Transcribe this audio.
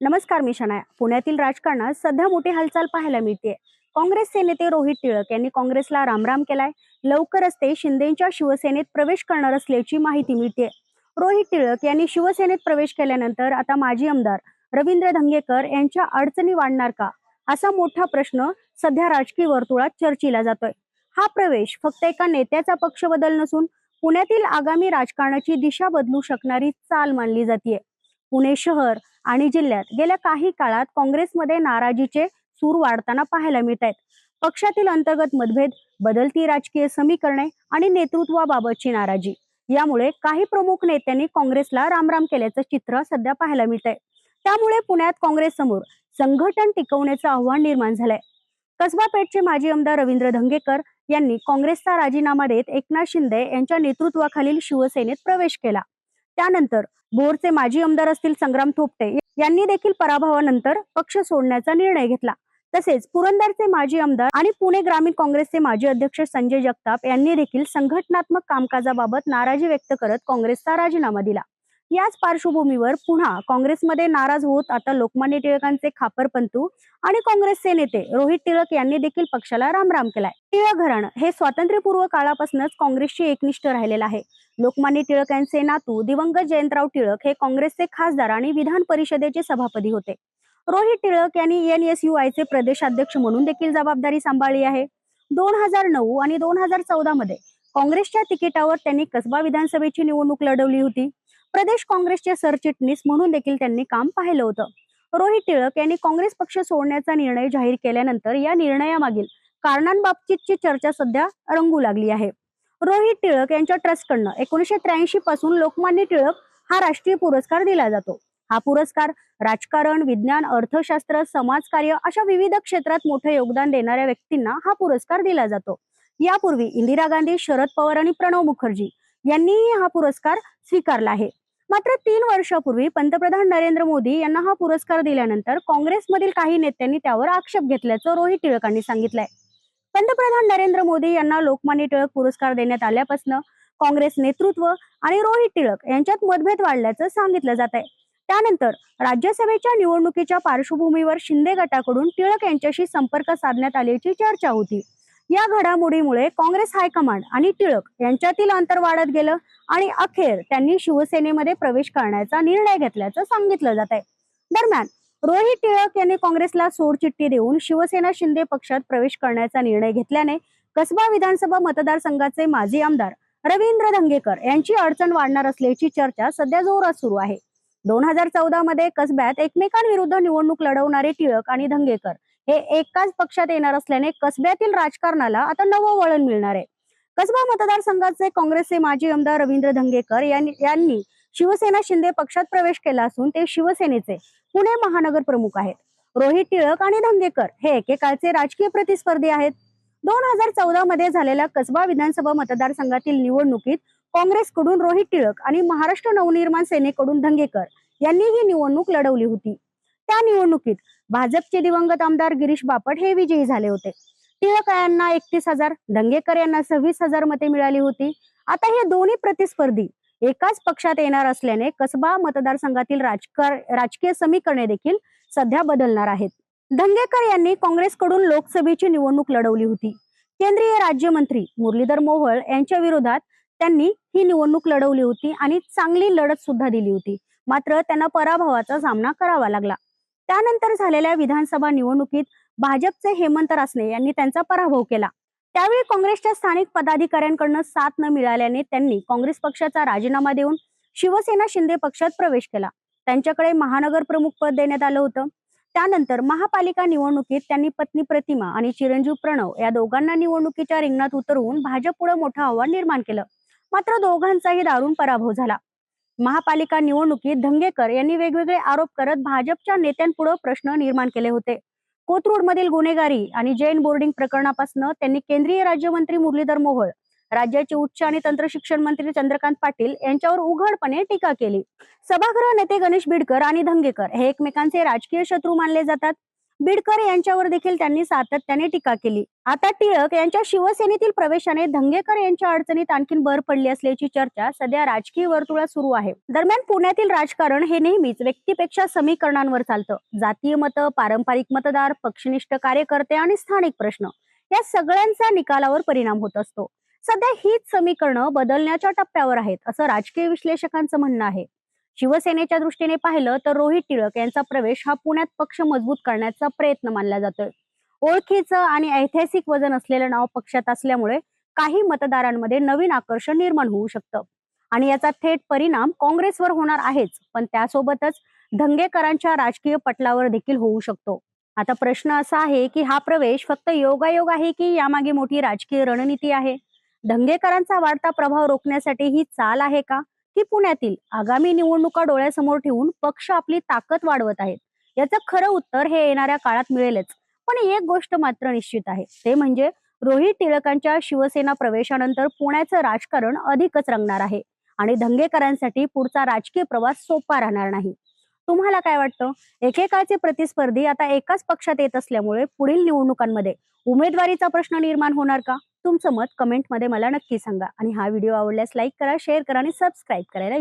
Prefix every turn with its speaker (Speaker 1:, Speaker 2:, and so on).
Speaker 1: नमस्कार, मी शनाया. पुण्यातील राजकारणात सध्या मोठी हालचाल पाहायला मिळते. काँग्रेसचे नेते रोहित टिळक यांनी काँग्रेसला रामराम केलाय. लवकरच ते शिंदेच्या शिवसेनेत प्रवेश करणार असल्याची माहिती मिळते. रोहित टिळक यांनी शिवसेनेत प्रवेश केल्यानंतर आता माजी आमदार रवींद्र धंगेकर यांच्या अडचणी वाढणार का, असा मोठा प्रश्न सध्या राजकीय वर्तुळात चर्चिला जातोय. हा प्रवेश फक्त एका नेत्याचा पक्ष बदल नसून पुण्यातील आगामी राजकारणाची दिशा बदलू शकणारी चाल मानली जाते. पुणे शहर आणि जिल्ह्यात गेल्या काही काळात काँग्रेसमध्ये नाराजीचे सूर वाढताना पाहायला मिळत आहेत. पक्षातील अंतर्गत मतभेद, बदलती राजकीय समीकरणे आणि नेतृत्वाबाबतची नाराजी यामुळे काही प्रमुख नेत्यांनी काँग्रेसला रामराम केल्याचं चित्र सध्या पाहायला मिळत आहे. त्यामुळे पुण्यात काँग्रेस समोर संघटन टिकवण्याचं आव्हान निर्माण झालंय. कसबा पेठचे माजी आमदार रवींद्र धंगेकर यांनी काँग्रेसचा राजीनामा देत एकनाथ शिंदे यांच्या नेतृत्वाखालील शिवसेनेत प्रवेश केला. त्यानंतर भोरचे माजी आमदार असतील संग्राम थोपटे यांनी देखील पराभवानंतर पक्ष सोडण्याचा निर्णय घेतला. तसेच पुरंदरचे माजी आमदार आणि पुणे ग्रामीण काँग्रेसचे माजी अध्यक्ष संजय जगताप यांनी देखील संघटनात्मक कामकाजाबाबत नाराजी व्यक्त करत काँग्रेसचा राजीनामा दिला. याच पार्श्वभूमीवर पुन्हा काँग्रेसमध्ये नाराज होत आता लोकमान्य टिळकांचे खापरपंतू आणि काँग्रेसचे नेते रोहित टिळक यांनी देखील पक्षाला रामराम केलाय. टिळक घराणं हे स्वातंत्र्यपूर्व काळापासूनच काँग्रेसशी एकनिष्ठ राहिलेलं आहे. लोकमान्य टिळक यांचे नातू दिवंगत जयंतराव टिळक हे काँग्रेसचे खासदार आणि विधान परिषदेचे सभापती होते. रोहित टिळक यांनी NSUI चे प्रदेशाध्यक्ष म्हणून देखील जबाबदारी सांभाळली आहे. 2009 आणि 2014 मध्ये काँग्रेसच्या तिकिटावर त्यांनी कसबा विधानसभेची निवडणूक लढवली होती. प्रदेश काँग्रेसचे सरचिटणीस म्हणून देखील त्यांनी काम पाहिलं होतं. रोहित टिळक यांनी काँग्रेस पक्ष सोडण्याचा निर्णय जाहीर केल्यानंतर या निर्णयामागील कारणांबाबतची चर्चा सध्या रंगू लागली आहे. रोहित टिळक यांच्या ट्रस्टकडनं 1983 पासून लोकमान्य टिळक हा राष्ट्रीय पुरस्कार दिला जातो. हा पुरस्कार राजकारण, विज्ञान, अर्थशास्त्र, समाजकार्य अशा विविध क्षेत्रात मोठे योगदान देणाऱ्या व्यक्तींना हा पुरस्कार दिला जातो. यापूर्वी इंदिरा गांधी, शरद पवार आणि प्रणव मुखर्जी यांनीही हा पुरस्कार स्वीकारला आहे. मात्र 3 वर्षापूर्वी पंतप्रधान नरेंद्र मोदी यांना हा पुरस्कार दिल्यानंतर काँग्रेसमधील काही नेत्यांनी त्यावर आक्षेप घेतल्याचं रोहित टिळकांनी सांगितलंय. पंतप्रधान नरेंद्र मोदी यांना लोकमान्य टिळक पुरस्कार देण्यात आल्यापासून काँग्रेस नेतृत्व आणि रोहित टिळक यांच्यात मतभेद वाढल्याचं सांगितलं जात आहे. त्यानंतर राज्यसभेच्या निवडणुकीच्या पार्श्वभूमीवर शिंदे गटाकडून टिळक यांच्याशी संपर्क साधण्यात आल्याची चर्चा होती. या घडामोडीमुळे काँग्रेस हायकमांड आणि टिळक यांच्यातील अंतर वाढत गेलं आणि अखेर त्यांनी शिवसेनेमध्ये प्रवेश करण्याचा निर्णय घेतल्याचं सांगितलं जात आहे. दरम्यान रोहित टिळक यांनी काँग्रेसला सोडचिठ्ठी देऊन शिवसेना शिंदे पक्षात प्रवेश करण्याचा निर्णय घेतल्याने कसबा विधानसभा मतदारसंघाचे माजी आमदार रवींद्र धंगेकर यांची अडचण वाढणार असल्याची चर्चा सध्या जोरात सुरू आहे. 2014 मध्ये कसब्यात एकमेकांविरुद्ध निवडणूक लढवणारे टिळक आणि धंगेकर हे एकाच पक्षात येणार असल्याने कसब्यातील राजकारणाला आता नवं वळण मिळणार आहे. कसबा मतदारसंघाचे काँग्रेसचे माजी आमदार रवींद्र धंगेकर यांनी शिवसेना शिंदे पक्षात प्रवेश केला असून ते शिवसेनेचे पुणे महानगर प्रमुख आहेत. रोहित टिळक आणि धंगेकर हे एकेकाळचे राजकीय प्रतिस्पर्धी आहेत. 2014 मध्ये झालेल्या कसबा विधानसभा मतदारसंघातील निवडणुकीत काँग्रेसकडून रोहित टिळक आणि महाराष्ट्र नवनिर्माण सेनेकडून धंगेकर यांनी ही निवडणूक लढवली होती. त्या निवडणुकीत भाजपचे दिवंगत आमदार गिरीश बापट हे विजयी झाले होते. टिळक यांना 31,000, धंगेकर यांना 26,000 मते मिळाली होती. आता हे दोन्ही प्रतिस्पर्धी एकाच पक्षात येणार असल्याने कसबा मतदारसंघातील राजकीय समीकरणे देखील सध्या बदलणार आहेत. धंगेकर यांनी काँग्रेसकडून लोकसभेची निवडणूक लढवली होती. केंद्रीय राज्यमंत्री मुरलीधर मोहोळ यांच्या विरोधात त्यांनी ही निवडणूक लढवली होती आणि चांगली लढत सुद्धा दिली होती. मात्र त्यांना पराभवाचा सामना करावा लागला. त्यानंतर झालेल्या विधानसभा निवडणुकीत भाजपचे हेमंत रासने यांनी त्यांचा पराभव केला. त्यावेळी काँग्रेसच्या स्थानिक पदाधिकाऱ्यांकडून साथ न मिळाल्याने त्यांनी काँग्रेस पक्षाचा राजीनामा देऊन शिवसेना शिंदे पक्षात प्रवेश केला. त्यांच्याकडे महानगर प्रमुख पद देण्यात आलं होतं. त्यानंतर महापालिका निवडणुकीत त्यांनी पत्नी प्रतिमा आणि चिरंजीव प्रणव या दोघांना निवडणुकीच्या रिंगणात उतरवून भाजपपुढे मोठं आव्हान निर्माण केलं. मात्र दोघांचाही दारुण पराभव झाला. महापालिका निवडणुकीत धंगेकर यांनी वेगवेगळे आरोप करत भाजपच्या नेत्यांपुढे प्रश्न निर्माण केले होते. कोथरूडमधील गुन्हेगारी आणि जैन बोर्डिंग प्रकरणापासून त्यांनी केंद्रीय राज्यमंत्री मुरलीधर मोहोळ, राज्याचे उच्च आणि तंत्र शिक्षण मंत्री चंद्रकांत पाटील यांच्यावर उघडपणे टीका केली. सभागृह नेते गणेश बिडकर आणि धंगेकर हे एकमेकांचे राजकीय शत्रू मानले जातात. बिडकर यांच्यावर देखील त्यांनी सातत्याने टीका केली. आता टिळक यांच्या शिवसेनेतील प्रवेशाने धंगेकर यांच्या अडचणीत आणखीन भर पडली असल्याची चर्चा सध्या राजकीय वर्तुळात सुरू आहे. दरम्यान पुण्यातील राजकारण हे नेहमीच व्यक्तीपेक्षा समीकरणांवर चालतं. जातीय मतं, पारंपरिक मतदार, पक्षनिष्ठ कार्यकर्ते आणि स्थानिक प्रश्न या सगळ्यांचा निकालावर परिणाम होत असतो. सध्या हीच समीकरणं बदलण्याच्या टप्प्यावर आहेत असं राजकीय विश्लेषकांचं म्हणणं आहे. शिवसेनेच्या दृष्टीने पाहिलं तर रोहित टिळक यांचा प्रवेश हा पुण्यात पक्ष मजबूत करण्याचा प्रयत्न मानला जातोय. ओळखीचं आणि ऐतिहासिक वजन असलेलं नाव पक्षात असल्यामुळे काही मतदारांमध्ये नवीन आकर्षण निर्माण होऊ शकतं आणि याचा थेट परिणाम काँग्रेसवर होणार आहेच, पण त्यासोबतच धंगेकरांच्या राजकीय पटलावर देखील होऊ शकतो. आता प्रश्न असा आहे की हा प्रवेश फक्त योगायोग आहे की यामागे मोठी राजकीय रणनीती आहे? धंगेकरांचा वाढता प्रभाव रोखण्यासाठी ही चाल आहे का, की पुण्यातील आगामी निवडणुका डोळ्यासमोर ठेवून पक्ष आपली ताकद वाढवत आहेत? याचं खरं उत्तर हे येणाऱ्या काळात मिळेलच. पण एक गोष्ट मात्र निश्चित आहे, ते म्हणजे रोहित टिळकांच्या शिवसेना प्रवेशानंतर पुण्याचं राजकारण अधिकच रंगणार आहे आणि धंगेकरांसाठी पुढचा राजकीय प्रवास सोपा राहणार नाही. तुम्हाला काय वाटतं? एकेकाळचे प्रतिस्पर्धी आता एकाच पक्षात येत असल्यामुळे पुढील निवडणुकांमध्ये उमेदवारीचा प्रश्न निर्माण होणार का? तुमचं मत कमेंटमध्ये मला नक्की सांगा आणि हा व्हिडिओ आवडल्यास लाईक करा, शेअर करा आणि सबस्क्राईब करायला